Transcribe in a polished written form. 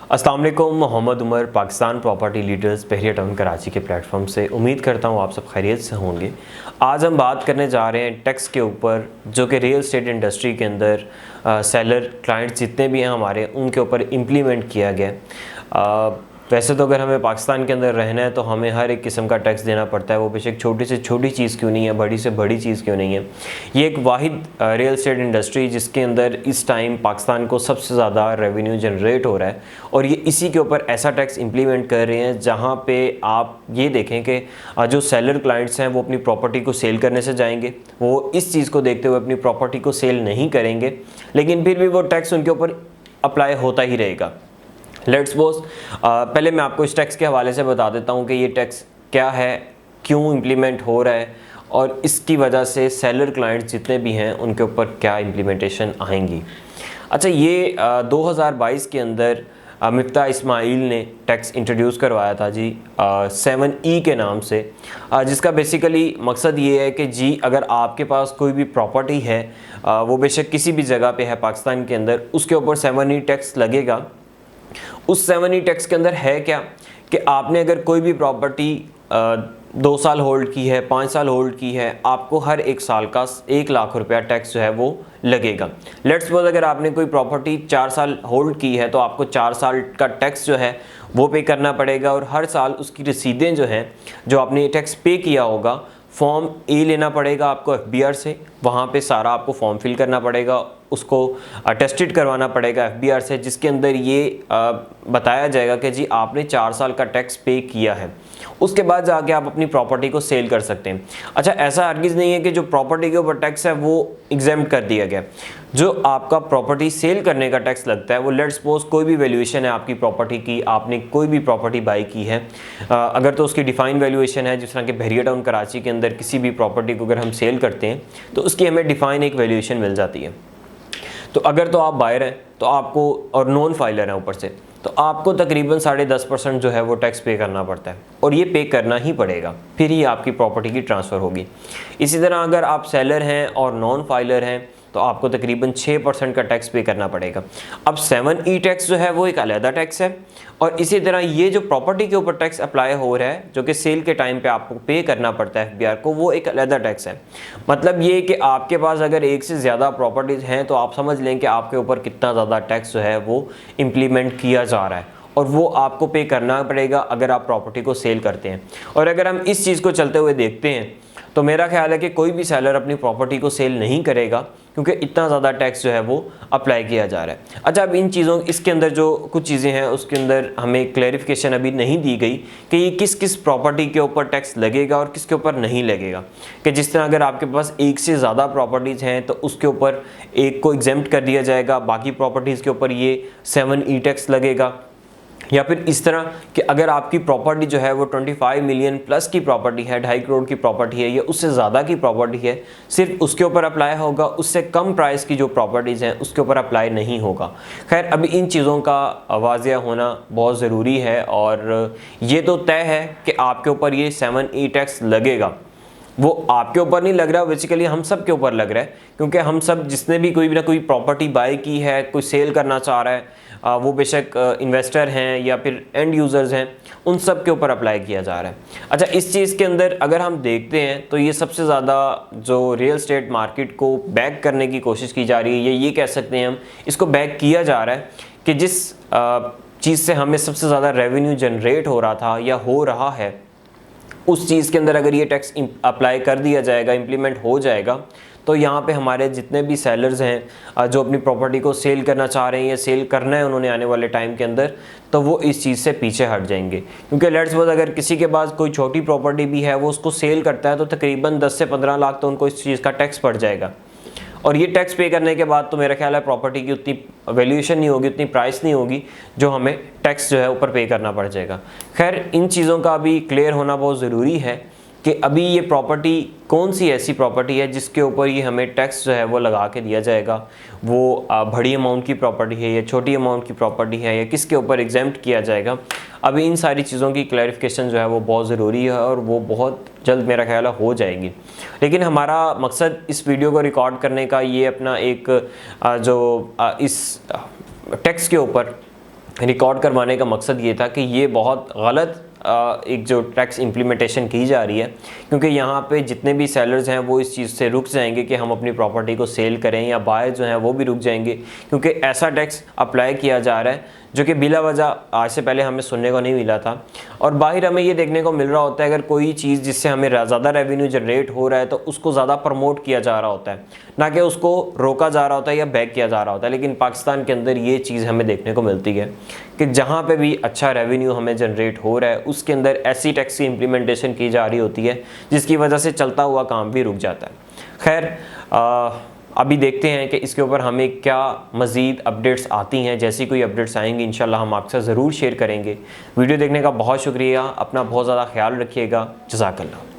अस्सलाम वालेकुम, Mohammad Umar, Pakistan property leaders बहरिया town Karachi के प्लेटफॉर्म से। उम्मीद करता हूँ आप सब खैरियत से होंगे। आज हम बात करने जा रहे हैं टैक्स के ऊपर, जो कि रियल एस्टेट इंडस्ट्री के अंदर सेलर क्लाइंट्स जितने भी हैं हमारे, उनके ऊपर इम्प्लीमेंट किया गया। वैसे तो अगर हमें पाकिस्तान के अंदर रहना है तो हमें हर एक किस्म का टैक्स देना पड़ता है, वो बेशक छोटी से छोटी चीज़ क्यों नहीं है, बड़ी से बड़ी चीज़ क्यों नहीं है। ये एक वाहिद रियल एस्टेट इंडस्ट्री जिसके अंदर इस टाइम पाकिस्तान को सबसे ज़्यादा रेवेन्यू जनरेट हो रहा है, और ये इसी के ऊपर ऐसा टैक्स इम्प्लीमेंट कर रहे हैं जहाँ पे आप ये देखें कि जो सेलर क्लाइंट्स हैं वो अपनी प्रॉपर्टी को सेल करने से जाएंगे, वो इस चीज़ को देखते हुए अपनी प्रॉपर्टी को सेल नहीं करेंगे, लेकिन फिर भी वो टैक्स उनके ऊपर अप्लाई होता ही रहेगा। लेट्स सपोज पहले मैं आपको इस टैक्स के हवाले से बता देता हूँ कि ये टैक्स क्या है, क्यों इम्प्लीमेंट हो रहा है, और इसकी वजह से सेलर क्लाइंट्स जितने भी हैं उनके ऊपर क्या इम्प्लीमेंटेशन आएंगी। अच्छा, ये 2022 के अंदर मिफ्ता इस्माइल ने टैक्स इंट्रोड्यूस करवाया था जी 7E के नाम से, जिसका बेसिकली मकसद ये है कि जी अगर आपके पास कोई भी प्रॉपर्टी है, वो बेशक किसी भी जगह पे है पाकिस्तान के अंदर, उसके ऊपर 7E टैक्स लगेगा। उस 7E टैक्स के अंदर है क्या कि आपने अगर कोई भी प्रॉपर्टी 2 साल होल्ड की है, 5 साल होल्ड की है, आपको हर एक साल का 1 लाख रुपया टैक्स जो है वो लगेगा। लेट्स सपोज अगर आपने कोई प्रॉपर्टी 4 साल होल्ड की है तो आपको 4 साल का टैक्स जो है वो पे करना पड़ेगा, और हर साल उसकी रसीदें जो हैं, जो आपने टैक्स पे किया होगा, फॉर्म ए लेना पड़ेगा आपको FBR से, वहाँ पे सारा आपको फॉर्म फिल करना पड़ेगा, उसको अटेस्टेड करवाना पड़ेगा FBR से, जिसके अंदर ये बताया जाएगा कि जी आपने 4 साल का टैक्स पे किया है। उसके बाद जाके आप अपनी प्रॉपर्टी को सेल कर सकते हैं। अच्छा, ऐसा हरगिज़ नहीं है कि जो प्रॉपर्टी के ऊपर टैक्स है वो एग्जेम्प्ट कर दिया गया। जो आपका प्रॉपर्टी सेल करने का टैक्स लगता है वो, लेट्स सपोज कोई भी वैल्यूएशन है आपकी प्रॉपर्टी की, आपने कोई भी प्रॉपर्टी बाई की है, अगर तो उसकी डिफाइन वैल्यूएशन है, जिस तरह के बहरिया टाउन कराची के अंदर किसी भी प्रॉपर्टी को अगर हम सेल करते हैं तो उसकी हमें डिफाइन एक वैल्यूएशन मिल जाती है। तो अगर तो आप बायर हैं तो आपको, और नॉन फाइलर हैं ऊपर से, तो आपको तकरीबन 10.5% जो है वो टैक्स पे करना पड़ता है, और ये पे करना ही पड़ेगा, फिर ही आपकी प्रॉपर्टी की ट्रांसफ़र होगी। इसी तरह अगर आप सेलर हैं और नॉन फाइलर हैं तो आपको तकरीबन 6% का टैक्स पे करना पड़ेगा। अब 7E टैक्स जो है वो एक अलहदा टैक्स है, और इसी तरह ये जो प्रॉपर्टी के ऊपर टैक्स अप्लाई हो रहा है, जो कि सेल के टाइम पे आपको पे करना पड़ता है FBR को, वो एक अलहदा टैक्स है। मतलब ये कि आपके पास अगर एक से ज़्यादा प्रॉपर्टीज़ हैं तो आप समझ लें कि आपके ऊपर कितना ज़्यादा टैक्स जो है वो इम्प्लीमेंट किया जा रहा है, और वो आपको पे करना पड़ेगा अगर आप प्रॉपर्टी को सेल करते हैं। और अगर हम इस चीज़ को चलते हुए देखते हैं तो मेरा ख्याल है कि कोई भी सेलर अपनी प्रॉपर्टी को सेल नहीं करेगा, क्योंकि इतना ज़्यादा टैक्स जो है वो अप्लाई किया जा रहा है। अच्छा, अब इन चीज़ों, इसके अंदर जो कुछ चीज़ें हैं उसके अंदर हमें क्लैरिफिकेशन अभी नहीं दी गई कि ये किस किस प्रॉपर्टी के ऊपर टैक्स लगेगा और किसके ऊपर नहीं लगेगा। कि जिस तरह अगर आपके पास एक से ज़्यादा प्रॉपर्टीज़ हैं तो उसके ऊपर एक को एग्जेम्प्ट कर दिया जाएगा, बाकी प्रॉपर्टीज़ के ऊपर ये 7E टैक्स लगेगा। या फिर इस तरह कि अगर आपकी प्रॉपर्टी जो है वो 25 मिलियन प्लस की प्रॉपर्टी है, 2.5 करोड़ की प्रॉपर्टी है, या उससे ज़्यादा की प्रॉपर्टी है, सिर्फ उसके ऊपर अप्लाई होगा, उससे कम प्राइस की जो प्रॉपर्टीज़ हैं उसके ऊपर अप्लाई नहीं होगा। खैर, अभी इन चीज़ों का वाज़िया होना बहुत ज़रूरी है, और ये तो तय है कि आपके ऊपर ये 7E टैक्स लगेगा। वो आपके ऊपर नहीं लग रहा, बेसिकली हम सब के ऊपर लग रहा है, क्योंकि हम सब जिसने भी कोई ना कोई प्रॉपर्टी बाई की है, कोई सेल करना चाह रहा है, वो बेशक इन्वेस्टर हैं या फिर एंड यूज़र्स हैं, उन सब के ऊपर अप्लाई किया जा रहा है। अच्छा, इस चीज़ के अंदर अगर हम देखते हैं तो ये सबसे ज़्यादा जो रियल एस्टेट मार्केट को बैक करने की कोशिश की जा रही है, ये कह सकते हैं हम, इसको बैक किया जा रहा है कि जिस चीज़ से हमें सबसे ज़्यादा रेवेन्यू जनरेट हो रहा था या हो रहा है, उस चीज़ के अंदर अगर ये टैक्स अप्लाई कर दिया जाएगा, इम्प्लीमेंट हो जाएगा, तो यहाँ पे हमारे जितने भी सेलर्स हैं जो अपनी प्रॉपर्टी को सेल करना चाह रहे हैं या सेल करना है उन्होंने आने वाले टाइम के अंदर, तो वो इस चीज़ से पीछे हट जाएंगे। क्योंकि लेट्स सपोज अगर किसी के पास कोई छोटी प्रॉपर्टी भी है, वो उसको सेल करता है, तो तकरीबन 10 से 15 लाख तो उनको इस चीज़ का टैक्स पड़ जाएगा, और ये टैक्स पे करने के बाद तो मेरा ख्याल है प्रॉपर्टी की उतनी वैल्यूएशन नहीं होगी, उतनी प्राइस नहीं होगी, जो हमें टैक्स जो है ऊपर पे करना पड़ जाएगा। खैर, इन चीज़ों का अभी क्लियर होना बहुत ज़रूरी है कि अभी ये प्रॉपर्टी कौन सी ऐसी प्रॉपर्टी है जिसके ऊपर ये हमें टैक्स जो है वो लगा के दिया जाएगा, वो बड़ी अमाउंट की प्रॉपर्टी है या छोटी अमाउंट की प्रॉपर्टी है, या किसके ऊपर एग्जेम्प्ट किया जाएगा। अभी इन सारी चीज़ों की क्लैरिफिकेशन जो है वो बहुत ज़रूरी है, और वो बहुत जल्द मेरा ख्याल हो जाएगी। लेकिन हमारा मकसद इस वीडियो को रिकॉर्ड करने का ये अपना एक जो इस टैक्स के ऊपर रिकॉर्ड करवाने का मकसद ये था कि ये बहुत गलत एक जो टैक्स इम्प्लीमेंटेशन की जा रही है, क्योंकि यहाँ पे जितने भी सेलर्स हैं वो इस चीज़ से रुक जाएंगे कि हम अपनी प्रॉपर्टी को सेल करें, या बायर जो हैं वो भी रुक जाएंगे, क्योंकि ऐसा टैक्स अप्लाई किया जा रहा है जो कि बिला वजह आज से पहले हमें सुनने को नहीं मिला था। और बाहर हमें ये देखने को मिल रहा होता है अगर कोई चीज़ जिससे हमें ज़्यादा रेवेन्यू जनरेट हो रहा है तो उसको ज़्यादा प्रमोट किया जा रहा होता है, ना कि उसको रोका जा रहा होता है या बैक किया जा रहा होता है। लेकिन पाकिस्तान के अंदर ये चीज़ हमें देखने को मिलती है कि जहाँ पे भी अच्छा रेवेन्यू हमें जनरेट हो रहा है उसके अंदर ऐसी टैक्स की इम्प्लीमेंटेशन की जा रही होती है जिसकी वजह से चलता हुआ काम भी रुक जाता है। खैर अभी देखते हैं कि इसके ऊपर हमें क्या मज़ीद अपडेट्स आती हैं। जैसी कोई अपडेट्स आएंगी इंशाल्लाह हम आपके साथ ज़रूर शेयर करेंगे। वीडियो देखने का बहुत शुक्रिया, अपना बहुत ज़्यादा ख्याल रखिएगा। जज़ाकल्लाह।